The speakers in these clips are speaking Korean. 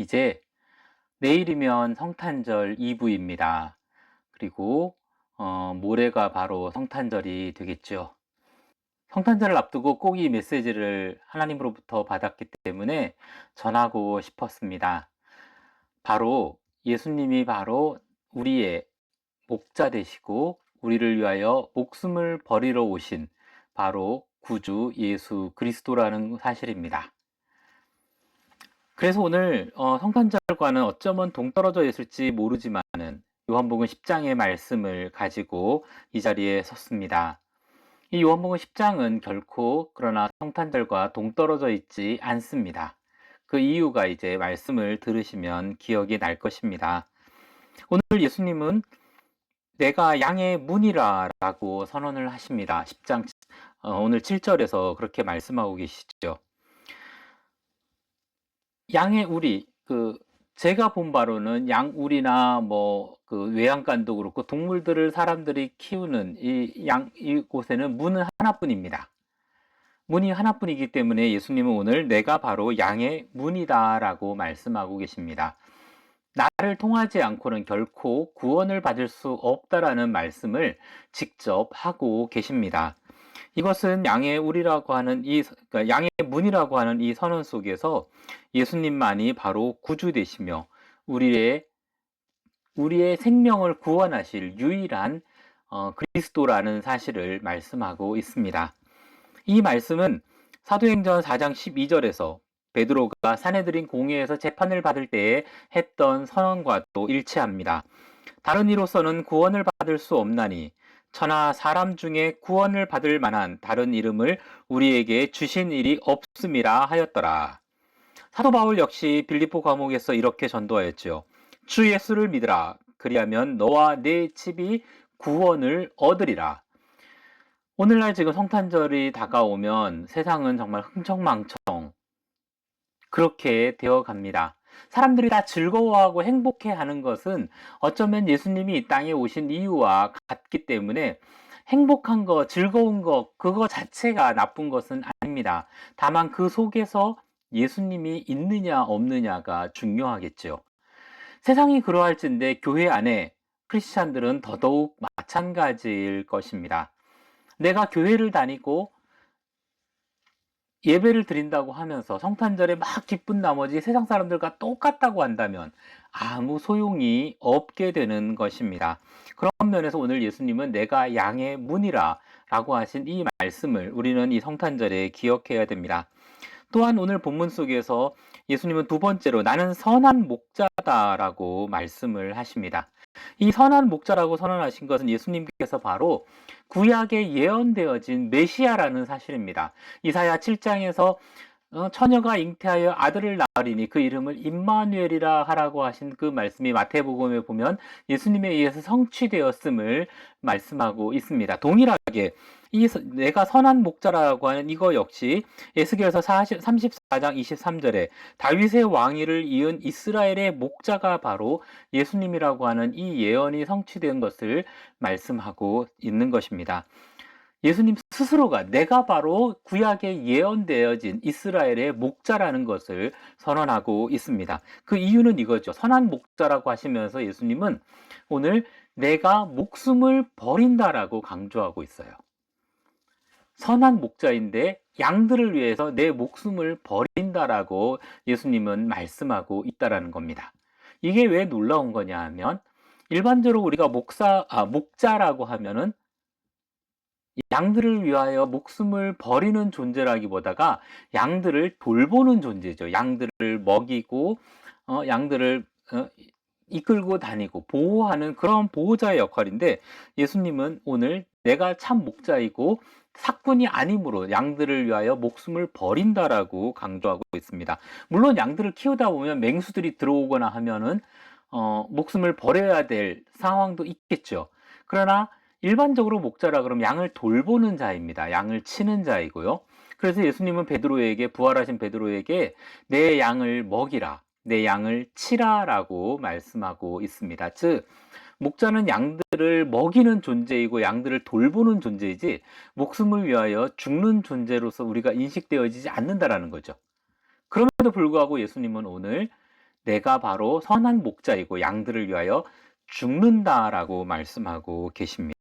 이제 내일이면 성탄절 이브입니다. 그리고 모레가 바로 성탄절이 되겠죠. 성탄절을 앞두고 꼭 이 메시지를 하나님으로부터 받았기 때문에 전하고 싶었습니다. 바로 예수님이 바로 우리의 목자 되시고 우리를 위하여 목숨을 버리러 오신 바로 구주 예수 그리스도라는 사실입니다. 그래서 오늘 성탄절과는 어쩌면 동떨어져 있을지 모르지만은 요한복음 10장의 말씀을 가지고 이 자리에 섰습니다. 이 요한복음 10장은 결코 그러나 성탄절과 동떨어져 있지 않습니다. 그 이유가 이제 말씀을 들으시면 기억이 날 것입니다. 오늘 예수님은 내가 양의 문이라 라고 선언을 하십니다. 10장 오늘 7절에서 그렇게 말씀하고 계시죠. 양의 우리 제가 본 바로는 양우리나 뭐 외양간도 그렇고 동물들을 사람들이 키우는 이곳에는 문은 하나뿐입니다. 문이 하나뿐이기 때문에 예수님은 오늘 내가 바로 양의 문이다라고 말씀하고 계십니다. 나를 통하지 않고는 결코 구원을 받을 수 없다라는 말씀을 직접 하고 계십니다. 이것은 양의 우리라고 하는 그러니까 양의 문이라고 하는 이 선언 속에서 예수님만이 바로 구주 되시며 우리의 생명을 구원하실 유일한 그리스도라는 사실을 말씀하고 있습니다. 이 말씀은 사도행전 4장 12절에서 베드로가 사내들인 공회에서 재판을 받을 때에 했던 선언과도 일치합니다. 다른 이로서는 구원을 받을 수 없나니 천하 사람 중에 구원을 받을 만한 다른 이름을 우리에게 주신 일이 없음이라 하였더라. 사도 바울 역시 빌립보 감옥에서 이렇게 전도하였죠. 주 예수를 믿으라. 그리하면 너와 네 집이 구원을 얻으리라. 오늘날 지금 성탄절이 다가오면 세상은 정말 흥청망청 그렇게 되어 갑니다. 사람들이 다 즐거워하고 행복해하는 것은 어쩌면 예수님이 이 땅에 오신 이유와 같기 때문에 행복한 것, 즐거운 것, 그거 자체가 나쁜 것은 아닙니다. 다만 그 속에서 예수님이 있느냐 없느냐가 중요하겠죠. 세상이 그러할진데 교회 안에 크리스찬들은 더더욱 마찬가지일 것입니다. 내가 교회를 다니고 예배를 드린다고 하면서 성탄절에 막 기쁜 나머지 세상 사람들과 똑같다고 한다면 아무 소용이 없게 되는 것입니다. 그런 면에서 오늘 예수님은 내가 양의 문이라 라고 하신 이 말씀을 우리는 이 성탄절에 기억해야 됩니다. 또한 오늘 본문 속에서 예수님은 두 번째로 나는 선한 목자다라고 말씀을 하십니다. 이 선한 목자라고 선언하신 것은 예수님께서 바로 구약에 예언되어진 메시아라는 사실입니다. 이사야 7장에서 처녀가 잉태하여 아들을 낳으리니 그 이름을 임마누엘이라 하라고 하신 그 말씀이 마태복음에 보면 예수님에 의해서 성취되었음을 말씀하고 있습니다. 동일하게 내가 선한 목자라고 하는 이거 역시 에스겔서 34장 23절에 다윗의 왕위를 이은 이스라엘의 목자가 바로 예수님이라고 하는 이 예언이 성취된 것을 말씀하고 있는 것입니다. 예수님 스스로가 내가 바로 구약에 예언되어진 이스라엘의 목자라는 것을 선언하고 있습니다. 그 이유는 이거죠. 선한 목자라고 하시면서 예수님은 오늘 내가 목숨을 버린다라고 강조하고 있어요. 선한 목자인데 양들을 위해서 내 목숨을 버린다라고 예수님은 말씀하고 있다라는 겁니다. 이게 왜 놀라운 거냐 하면 일반적으로 우리가 목자라고 하면은 양들을 위하여 목숨을 버리는 존재라기보다가 양들을 돌보는 존재죠. 양들을 먹이고 양들을 이끌고 다니고 보호하는 그런 보호자의 역할인데 예수님은 오늘 내가 참 목자이고 삭군이 아니므로 양들을 위하여 목숨을 버린다라고 강조하고 있습니다. 물론 양들을 키우다 보면 맹수들이 들어오거나 하면은 목숨을 버려야 될 상황도 있겠죠. 그러나 일반적으로 목자라 그러면 양을 돌보는 자입니다. 양을 치는 자이고요. 그래서 예수님은 부활하신 베드로에게 내 양을 먹이라, 내 양을 치라라고 말씀하고 있습니다. 즉 목자는 양들을 먹이는 존재이고 양들을 돌보는 존재이지 목숨을 위하여 죽는 존재로서 우리가 인식되어지지 않는다라는 거죠. 그럼에도 불구하고 예수님은 오늘 내가 바로 선한 목자이고 양들을 위하여 죽는다라고 말씀하고 계십니다.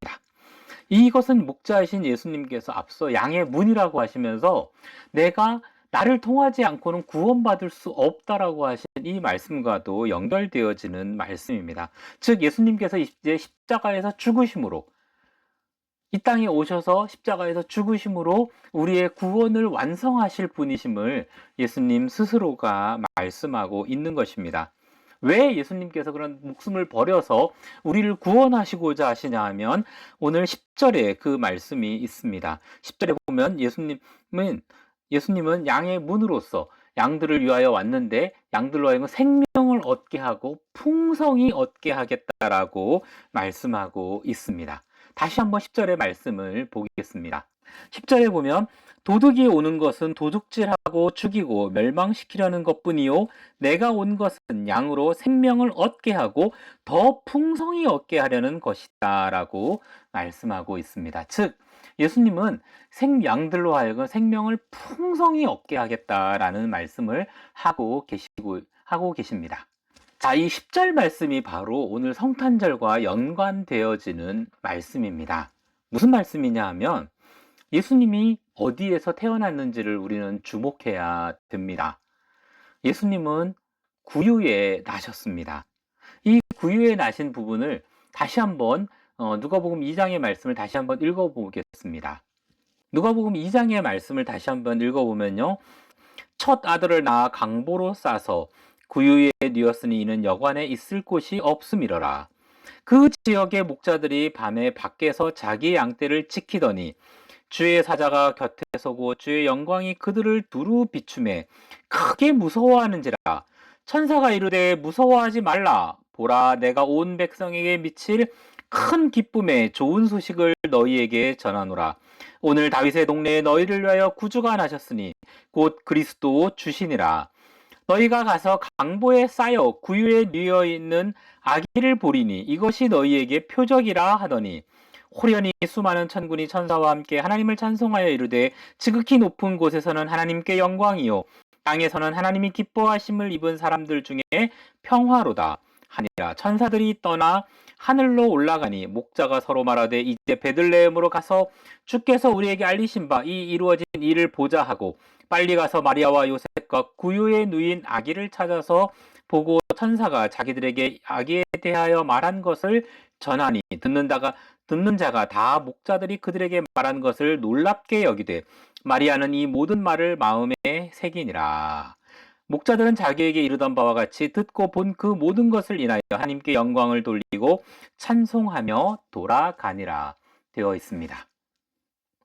이것은 목자이신 예수님께서 앞서 양의 문이라고 하시면서 내가 나를 통하지 않고는 구원받을 수 없다라고 하신 이 말씀과도 연결되어지는 말씀입니다. 즉 예수님께서 이제 십자가에서 죽으심으로 이 땅에 오셔서 십자가에서 죽으심으로 우리의 구원을 완성하실 분이심을 예수님 스스로가 말씀하고 있는 것입니다. 왜 예수님께서 그런 목숨을 버려서 우리를 구원하시고자 하시냐 하면 오늘 10절에 그 말씀이 있습니다. 10절에 보면 예수님은 양의 문으로서 양들을 위하여 왔는데 양들로 하여금 생명을 얻게 하고 풍성히 얻게 하겠다라고 말씀하고 있습니다. 다시 한번 10절의 말씀을 보겠습니다. 10절에 보면 도둑이 오는 것은 도둑질하고 죽이고 멸망시키려는 것뿐이요 내가 온 것은 양으로 생명을 얻게 하고 더 풍성히 얻게 하려는 것이다 라고 말씀하고 있습니다. 즉 예수님은 양들로 하여금 생명을 풍성히 얻게 하겠다라는 말씀을 하고 계십니다. 자, 이 10절 말씀이 바로 오늘 성탄절과 연관되어지는 말씀입니다. 무슨 말씀이냐 하면 예수님이 어디에서 태어났는지를 우리는 주목해야 됩니다. 예수님은 구유에 나셨습니다. 이 구유에 나신 부분을 다시 한번 누가복음 2장의 말씀을 다시 한번 읽어보겠습니다. 누가복음 2장의 말씀을 다시 한번 읽어보면요. 첫 아들을 낳아 강보로 싸서 구유에 뉘었으니 이는 여관에 있을 곳이 없음이러라. 그 지역의 목자들이 밤에 밖에서 자기 양떼를 지키더니 주의 사자가 곁에 서고 주의 영광이 그들을 두루 비추매 크게 무서워하는지라. 천사가 이르되 무서워하지 말라. 보라 내가 온 백성에게 미칠 큰 기쁨의 좋은 소식을 너희에게 전하노라. 오늘 다윗의 동네에 너희를 위하여 구주가 나셨으니 곧 그리스도 주시니라. 너희가 가서 강보에 쌓여 구유에 뉘어 있는 아기를 보리니 이것이 너희에게 표적이라 하더니 호련히 수많은 천군이 천사와 함께 하나님을 찬송하여 이르되 지극히 높은 곳에서는 하나님께 영광이요 땅에서는 하나님이 기뻐하심을 입은 사람들 중에 평화로다 하니라. 천사들이 떠나 하늘로 올라가니 목자가 서로 말하되 이제 베들레헴으로 가서 주께서 우리에게 알리신 바 이 이루어진 일을 보자 하고 빨리 가서 마리아와 요셉과 구유에 누인 아기를 찾아서 보고 천사가 자기들에게 아기에 대하여 말한 것을 전하니 듣는 자가 다 목자들이 그들에게 말한 것을 놀랍게 여기되 마리아는 이 모든 말을 마음에 새기니라. 목자들은 자기에게 이르던 바와 같이 듣고 본 그 모든 것을 인하여 하나님께 영광을 돌리고 찬송하며 돌아가니라 되어 있습니다.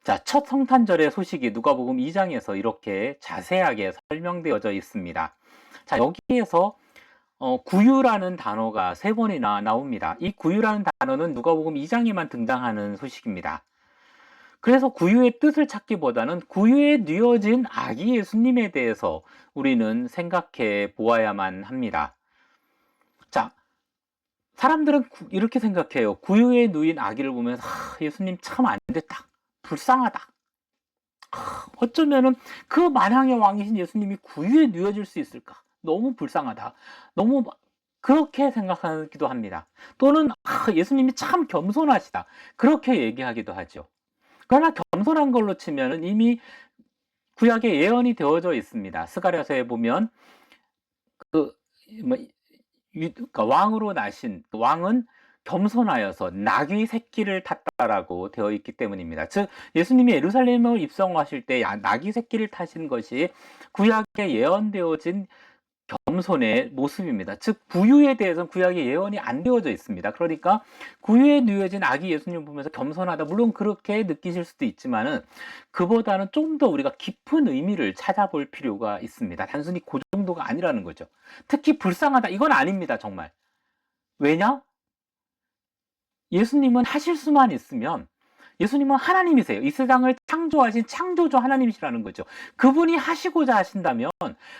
자, 첫 성탄절의 소식이 누가복음 2장에서 이렇게 자세하게 설명되어져 있습니다. 자, 여기에서 구유라는 단어가 3번이나 나옵니다. 이 구유라는 단어는 누가복음 2장에만 등장하는 소식입니다. 그래서 구유의 뜻을 찾기보다는 구유에 뉘어진 아기 예수님에 대해서 우리는 생각해 보아야만 합니다. 자, 사람들은 이렇게 생각해요. 구유에 누인 아기를 보면서 예수님 참 안 됐다. 불쌍하다. 어쩌면은 그 만왕의 왕이신 예수님이 구유에 누워질 수 있을까? 너무 불쌍하다. 너무 그렇게 생각하기도 합니다. 또는 예수님이 참 겸손하시다. 그렇게 얘기하기도 하죠. 그러나 겸손한 걸로 치면은 이미 구약에 예언이 되어져 있습니다. 스가랴서에 보면 그러니까 왕으로 나신 왕은 겸손하여서 나귀 새끼를 탔다라고 되어 있기 때문입니다. 즉 예수님이 예루살렘을 입성하실 때 나귀 새끼를 타신 것이 구약에 예언되어진 겸손의 모습입니다. 즉 구유에 대해서는 구약에 예언이 안 되어져 있습니다. 그러니까 구유에 누워진 아기 예수님 보면서 겸손하다, 물론 그렇게 느끼실 수도 있지만은 그보다는 좀 더 우리가 깊은 의미를 찾아볼 필요가 있습니다. 단순히 그 정도가 아니라는 거죠. 특히 불쌍하다, 이건 아닙니다. 정말. 왜냐? 예수님은 하실 수만 있으면, 예수님은 하나님이세요. 이 세상을 창조하신 창조주 하나님이시라는 거죠. 그분이 하시고자 하신다면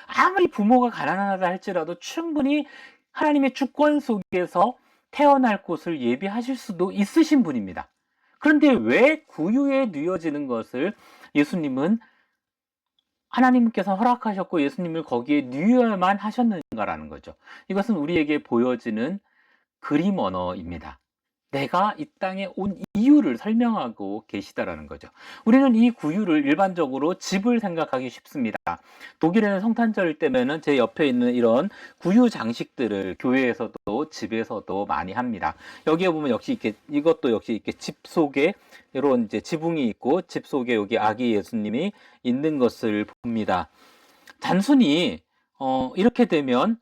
아무리 부모가 가난하다 할지라도 충분히 하나님의 주권 속에서 태어날 곳을 예비하실 수도 있으신 분입니다. 그런데 왜 구유에 누워지는 것을 예수님은 하나님께서 허락하셨고 예수님을 거기에 누워야만 하셨는지 있는가라는 거죠. 이것은 우리에게 보여지는 그림 언어입니다. 내가 이 땅에 온 이유를 설명하고 계시다라는 거죠. 우리는 이 구유를 일반적으로 집을 생각하기 쉽습니다. 독일에는 성탄절 때면은 제 옆에 있는 이런 구유 장식들을 교회에서도 집에서도 많이 합니다. 여기에 보면 역시 이렇게 이것도 역시 이렇게 집 속에 이런 이제 지붕이 있고 집 속에 여기 아기 예수님이 있는 것을 봅니다. 단순히 이렇게 되면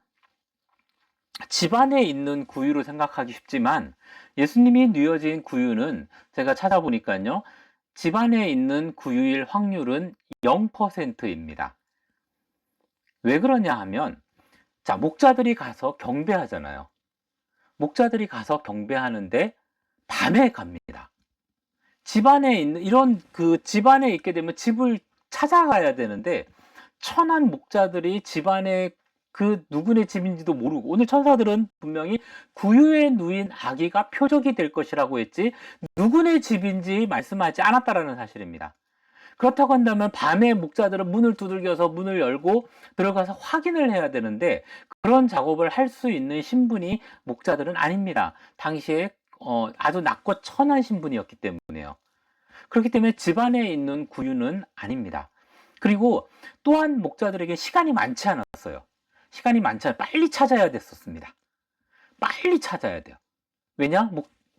집안에 있는 구유로 생각하기 쉽지만 예수님이 뉘어진 구유는 제가 찾아보니까요. 집안에 있는 구유일 확률은 0%입니다. 왜 그러냐 하면 자, 목자들이 가서 경배하잖아요. 목자들이 가서 경배하는데 밤에 갑니다. 집안에 있는 이런 그 집안에 있게 되면 집을 찾아가야 되는데 천한 목자들이 집안에 그 누구네 집인지도 모르고 오늘 천사들은 분명히 구유에 누인 아기가 표적이 될 것이라고 했지 누구네 집인지 말씀하지 않았다라는 사실입니다. 그렇다고 한다면 밤에 목자들은 문을 두들겨서 문을 열고 들어가서 확인을 해야 되는데 그런 작업을 할 수 있는 신분이 목자들은 아닙니다. 당시에 아주 낮고 천한 신분이었기 때문에요. 그렇기 때문에 집안에 있는 구유는 아닙니다. 그리고 또한 목자들에게 시간이 많지 않았어요. 시간이 많지 않아 빨리 찾아야 됐었습니다. 빨리 찾아야 돼요. 왜냐?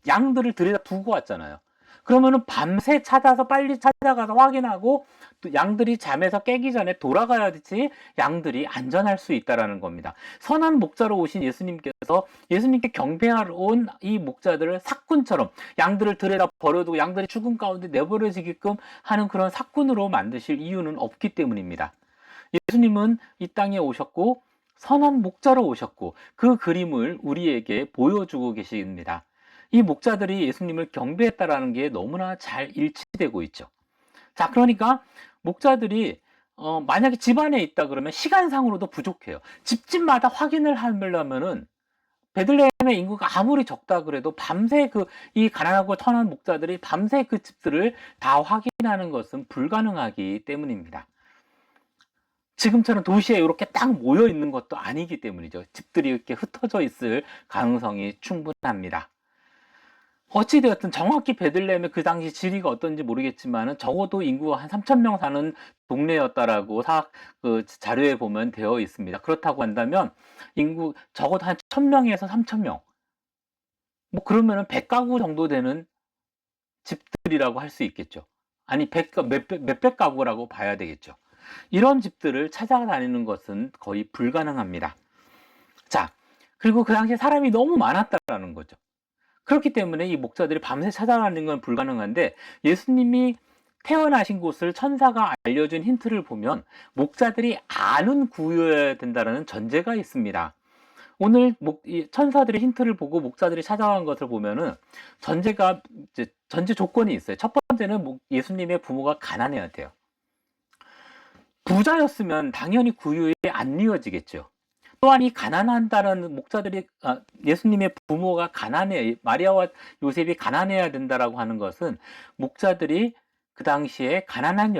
양들을 들여다 두고 왔잖아요. 그러면은 밤새 찾아서 빨리 찾아가서 확인하고 또 양들이 잠에서 깨기 전에 돌아가야지 양들이 안전할 수 있다라는 겁니다. 선한 목자로 오신 예수님께서 예수님께 경배하러 온 이 목자들을 사꾼처럼 양들을 들여다 버려두고 양들이 죽음 가운데 내버려지게끔 하는 그런 사꾼으로 만드실 이유는 없기 때문입니다. 예수님은 이 땅에 오셨고 선한 목자로 오셨고 그 그림을 우리에게 보여주고 계십니다. 이 목자들이 예수님을 경배했다라는 게 너무나 잘 일치되고 있죠. 자, 그러니까 목자들이 만약에 집안에 있다 그러면 시간상으로도 부족해요. 집집마다 확인을 하려면은 베들레헴의 인구가 아무리 적다 그래도 밤새 이 가난하고 천한 목자들이 밤새 그 집들을 다 확인하는 것은 불가능하기 때문입니다. 지금처럼 도시에 이렇게 딱 모여 있는 것도 아니기 때문이죠. 집들이 이렇게 흩어져 있을 가능성이 충분합니다. 어찌되었든 정확히 베들레헴의 그 당시 지리가 어떤지 모르겠지만 적어도 인구가 한 3,000명 사는 동네였다라고 그 자료에 보면 되어 있습니다. 그렇다고 한다면 인구 적어도 한 1,000명에서 3,000명. 뭐 그러면은 100가구 정도 되는 집들이라고 할 수 있겠죠. 아니 몇백 가구라고 봐야 되겠죠. 이런 집들을 찾아다니는 것은 거의 불가능합니다. 자, 그리고 그 당시에 사람이 너무 많았다라는 거죠. 그렇기 때문에 이 목자들이 밤새 찾아가는 건 불가능한데 예수님이 태어나신 곳을 천사가 알려준 힌트를 보면 목자들이 아는 구유여야 된다는 전제가 있습니다. 오늘 이 천사들의 힌트를 보고 목자들이 찾아간 것을 보면은 전제 조건이 있어요. 첫 번째는 예수님의 부모가 가난해야 돼요. 부자였으면 당연히 구유에 안 이어지겠죠. 또한 이 가난한다는 목자들이 예수님의 부모가 가난해 마리아와 요셉이 가난해야 된다라고 하는 것은 목자들이 그 당시에 가난한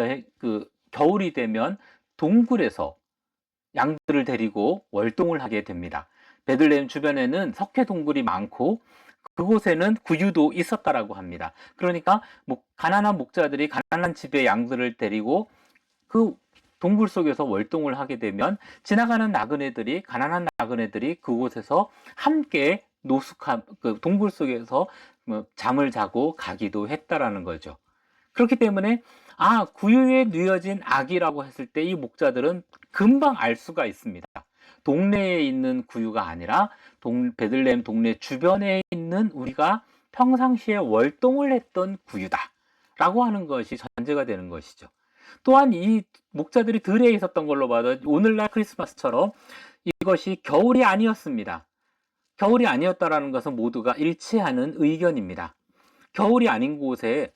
겨울이 되면 동굴에서 양들을 데리고 월동을 하게 됩니다. 베들레헴 주변에는 석회 동굴이 많고 그곳에는 구유도 있었다라고 합니다. 그러니까 가난한 목자들이 가난한 집에 양들을 데리고 그 동굴 속에서 월동을 하게 되면 지나가는 나그네들이 가난한 나그네들이 그곳에서 함께 그 동굴 속에서 잠을 자고 가기도 했다라는 거죠. 그렇기 때문에 구유에 뉘어진 아기라고 했을 때 이 목자들은 금방 알 수가 있습니다. 동네에 있는 구유가 아니라 베들레헴 동네 주변에 있는 우리가 평상시에 월동을 했던 구유다 라고 하는 것이 전제가 되는 것이죠. 또한 이 목자들이 들에 있었던 걸로 봐도 오늘날 크리스마스처럼 이것이 겨울이 아니었습니다. 겨울이 아니었다라는 것은 모두가 일치하는 의견입니다. 겨울이 아닌 곳에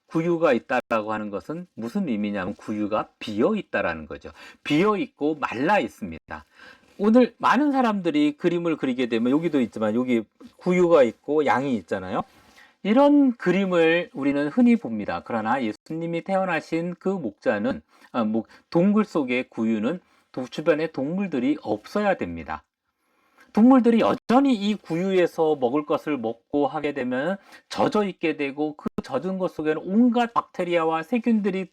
구유가 있다라고 하는 것은 무슨 의미냐면 구유가 비어 있다라는 거죠. 비어 있고 말라 있습니다. 오늘 많은 사람들이 그림을 그리게 되면 여기도 있지만 여기 구유가 있고 양이 있잖아요. 이런 그림을 우리는 흔히 봅니다. 그러나 예수님이 태어나신 그 목자는 동굴 속의 구유는 주변에 동물들이 없어야 됩니다. 동물들이 여전히 이 구유에서 먹을 것을 먹고 하게 되면 젖어 있게 되고, 그 젖은 것 속에는 온갖 박테리아와 세균들이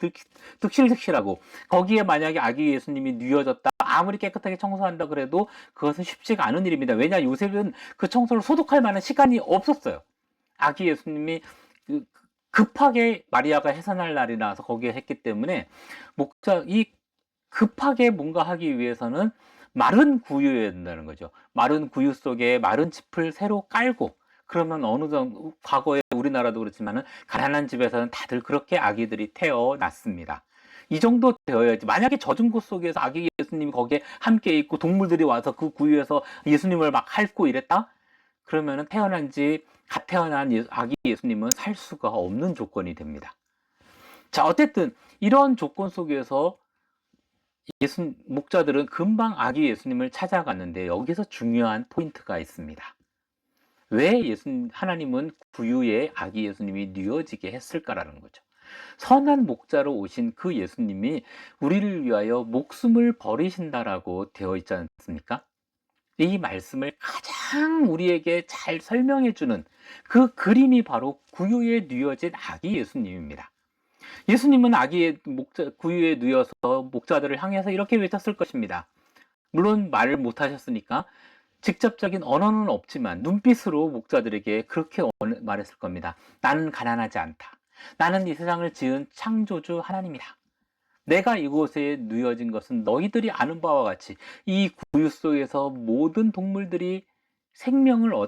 득실득실하고, 거기에 만약에 아기 예수님이 뉘어졌다, 아무리 깨끗하게 청소한다 그래도 그것은 쉽지가 않은 일입니다. 왜냐, 요셉은 그 청소를 소독할 만한 시간이 없었어요. 아기 예수님이 급하게 마리아가 해산할 날이라서 거기에 했기 때문에, 이 급하게 뭔가 하기 위해서는 마른 구유여야 된다는 거죠. 마른 구유 속에 마른 짚을 새로 깔고, 그러면 어느 정도, 과거에 우리나라도 그렇지만은 가난한 집에서는 다들 그렇게 아기들이 태어났습니다. 이 정도 되어야지. 만약에 젖은 곳 속에서 아기 예수님이 거기에 함께 있고 동물들이 와서 그 구유에서 예수님을 막 핥고 이랬다? 그러면은 갓 태어난 아기 예수님은 살 수가 없는 조건이 됩니다. 자, 어쨌든 이런 조건 속에서 목자들은 금방 아기 예수님을 찾아갔는데, 여기서 중요한 포인트가 있습니다. 왜 하나님은 구유에 아기 예수님이 뉘어지게 했을까라는 거죠. 선한 목자로 오신 그 예수님이 우리를 위하여 목숨을 버리신다라고 되어 있지 않습니까? 이 말씀을 가장 우리에게 잘 설명해 주는 그 그림이 바로 구유에 뉘어진 아기 예수님입니다. 예수님은 구유에 누워서 목자들을 향해서 이렇게 외쳤을 것입니다. 물론 말을 못 하셨으니까 직접적인 언어는 없지만 눈빛으로 목자들에게 그렇게 말했을 겁니다. 나는 가난하지 않다. 나는 이 세상을 지은 창조주 하나님이다. 내가 이곳에 누워진 것은 너희들이 아는 바와 같이 이 구유 속에서 모든 동물들이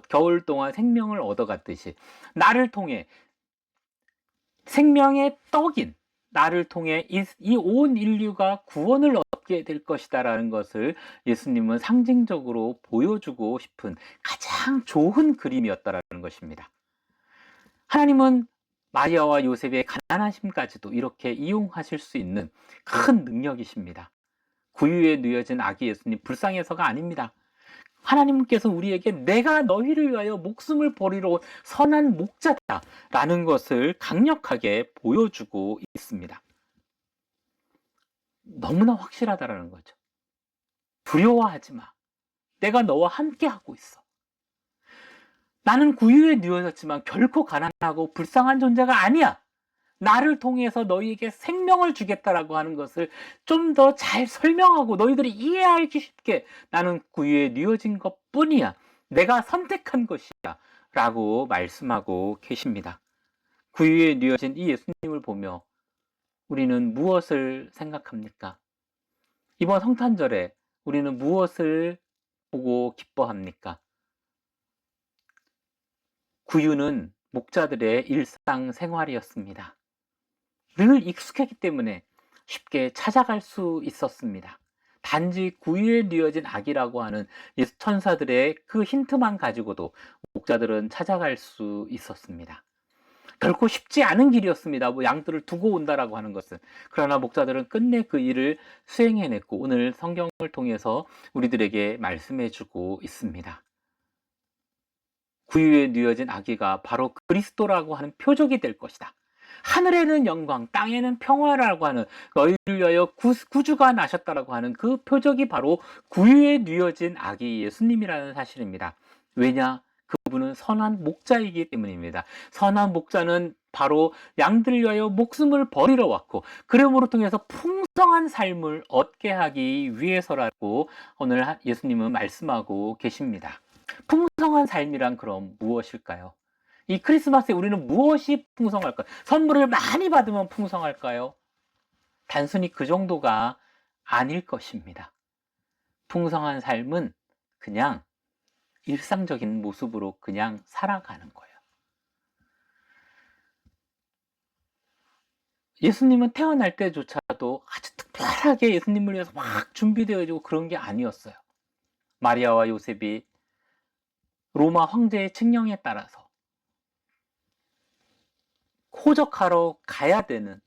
겨울 동안 생명을 얻어갔듯이, 나를 통해 생명의 떡인 나를 통해 이 온 인류가 구원을 얻게 될 것이다라는 것을 예수님은 상징적으로 보여주고 싶은 가장 좋은 그림이었다라는 것입니다. 하나님은 마리아와 요셉의 가난하심까지도 이렇게 이용하실 수 있는 큰 능력이십니다. 구유에 누여진 아기 예수님 불쌍해서가 아닙니다. 하나님께서 우리에게 내가 너희를 위하여 목숨을 버리러 온 선한 목자다라는 것을 강력하게 보여주고 있습니다. 너무나 확실하다라는 거죠. 두려워하지 마. 내가 너와 함께 하고 있어. 나는 구유에 누워졌지만 결코 가난하고 불쌍한 존재가 아니야. 나를 통해서 너희에게 생명을 주겠다라고 하는 것을 좀 더 잘 설명하고 너희들이 이해하기 쉽게, 나는 구유에 누워진 것뿐이야. 내가 선택한 것이야. 라고 말씀하고 계십니다. 구유에 누워진 이 예수님을 보며 우리는 무엇을 생각합니까? 이번 성탄절에 우리는 무엇을 보고 기뻐합니까? 구유는 목자들의 일상생활이었습니다. 늘 익숙했기 때문에 쉽게 찾아갈 수 있었습니다. 단지 구유에 뉘어진 아기라고 하는 천사들의 그 힌트만 가지고도 목자들은 찾아갈 수 있었습니다. 결코 쉽지 않은 길이었습니다. 양들을 두고 온다라고 하는 것은. 그러나 목자들은 끝내 그 일을 수행해냈고, 오늘 성경을 통해서 우리들에게 말씀해주고 있습니다. 구유에 뉘어진 아기가 바로 그리스도라고 하는 표적이 될 것이다. 하늘에는 영광, 땅에는 평화라고 하는, 너희를 위하여 구주가 나셨다라고 하는 그 표적이 바로 구유에 뉘어진 아기 예수님이라는 사실입니다. 왜냐? 그분은 선한 목자이기 때문입니다. 선한 목자는 바로 양들을 위하여 목숨을 버리러 왔고, 그러므로 통해서 풍성한 삶을 얻게 하기 위해서라고 오늘 예수님은 말씀하고 계십니다. 풍성한 삶이란 그럼 무엇일까요? 이 크리스마스에 우리는 무엇이 풍성할까요? 선물을 많이 받으면 풍성할까요? 단순히 그 정도가 아닐 것입니다. 풍성한 삶은 그냥 일상적인 모습으로 그냥 살아가는 거예요. 예수님은 태어날 때조차도 아주 특별하게 예수님을 위해서 막 준비되어지고 그런 게 아니었어요. 마리아와 요셉이 로마 황제의 칙령에 따라서 호적하러 가야 되는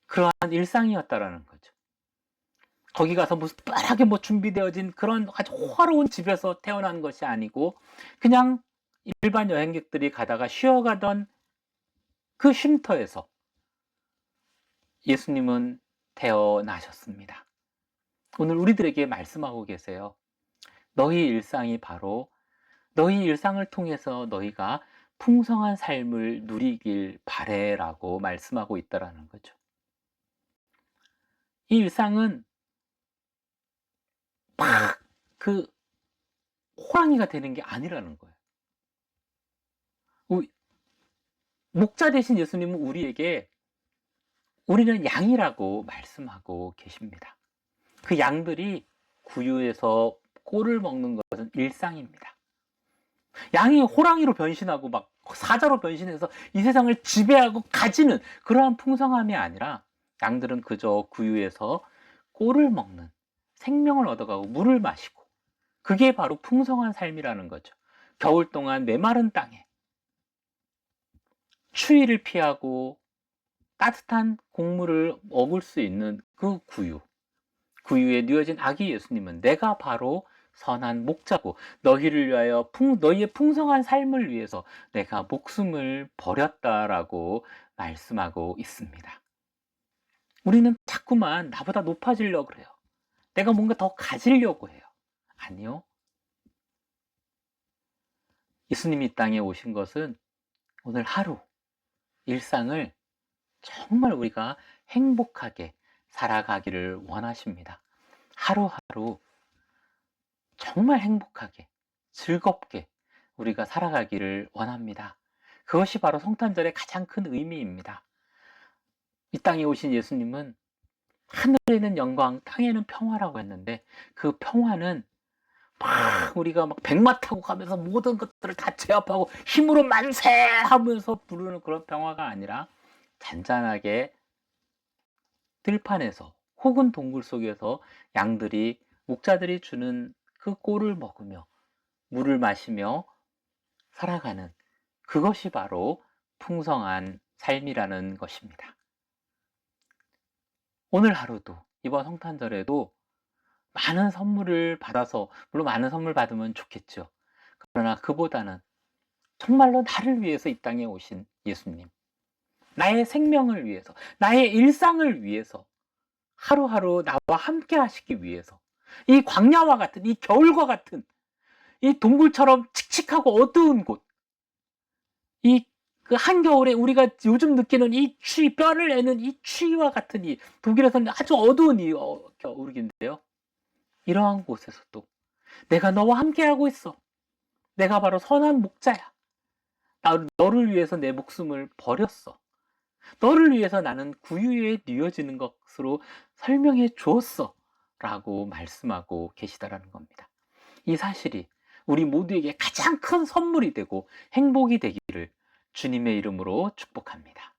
그러한 일상이었다라는 거죠. 거기 가서 무슨 특별하게 준비되어진 그런 아주 호화로운 집에서 태어난 것이 아니고, 그냥 일반 여행객들이 가다가 쉬어가던 그 쉼터에서 예수님은 태어나셨습니다. 오늘 우리들에게 말씀하고 계세요. 너희 일상이 바로 너희 일상을 통해서 너희가 풍성한 삶을 누리길 바래라고 말씀하고 있다라는 거죠. 이 일상은 막 그 호랑이가 되는 게 아니라는 거예요. 우- 목자 되신 예수님은 우리에게 우리는 양이라고 말씀하고 계십니다. 그 양들이 구유에서 꼴을 먹는 것은 일상입니다. 양이 호랑이로 변신하고 막 사자로 변신해서 이 세상을 지배하고 가지는 그러한 풍성함이 아니라 양들은 그저 구유에서 꼴을 먹는 생명을 얻어가고 물을 마시고 그게 바로 풍성한 삶이라는 거죠. 겨울 동안 메마른 땅에 추위를 피하고 따뜻한 곡물을 먹을 수 있는 그 구유에 누워진 아기 예수님은 내가 바로 선한 목자고 너희를 위하여 너희의 풍성한 삶을 위해서 내가 목숨을 버렸다라고 말씀하고 있습니다. 우리는 자꾸만 나보다 높아지려고 그래요. 내가 뭔가 더 가지려고 해요. 아니요. 예수님이 이 땅에 오신 것은 오늘 하루 일상을 정말 우리가 행복하게 살아가기를 원하십니다. 하루하루 정말 행복하게, 즐겁게 우리가 살아가기를 원합니다. 그것이 바로 성탄절의 가장 큰 의미입니다. 이 땅에 오신 예수님은 하늘에는 영광, 땅에는 평화라고 했는데 그 평화는 막 우리가 막 백마 타고 가면서 모든 것들을 다 제압하고 힘으로 만세 하면서 부르는 그런 평화가 아니라 잔잔하게 들판에서 혹은 동굴 속에서 양들이 목자들이 주는 그 꼴을 먹으며 물을 마시며 살아가는 그것이 바로 풍성한 삶이라는 것입니다. 오늘 하루도 이번 성탄절에도 많은 선물을 받아서 물론 많은 선물 받으면 좋겠죠. 그러나 그보다는 정말로 나를 위해서 이 땅에 오신 예수님, 나의 생명을 위해서, 나의 일상을 위해서 하루하루 나와 함께 하시기 위해서 이 광야와 같은 이 겨울과 같은 이 동굴처럼 칙칙하고 어두운 곳, 이 그 한겨울에 우리가 요즘 느끼는 이 추위, 뼈를 내는 이 추위와 같은 이 독일에서는 아주 어두운 이 겨울인데요. 이러한 곳에서도 내가 너와 함께하고 있어. 내가 바로 선한 목자야. 너를 위해서 내 목숨을 버렸어. 너를 위해서 나는 구유에 뉘어지는 것으로 설명해 주었어. 라고 말씀하고 계시다라는 겁니다. 이 사실이 우리 모두에게 가장 큰 선물이 되고 행복이 되기를 주님의 이름으로 축복합니다.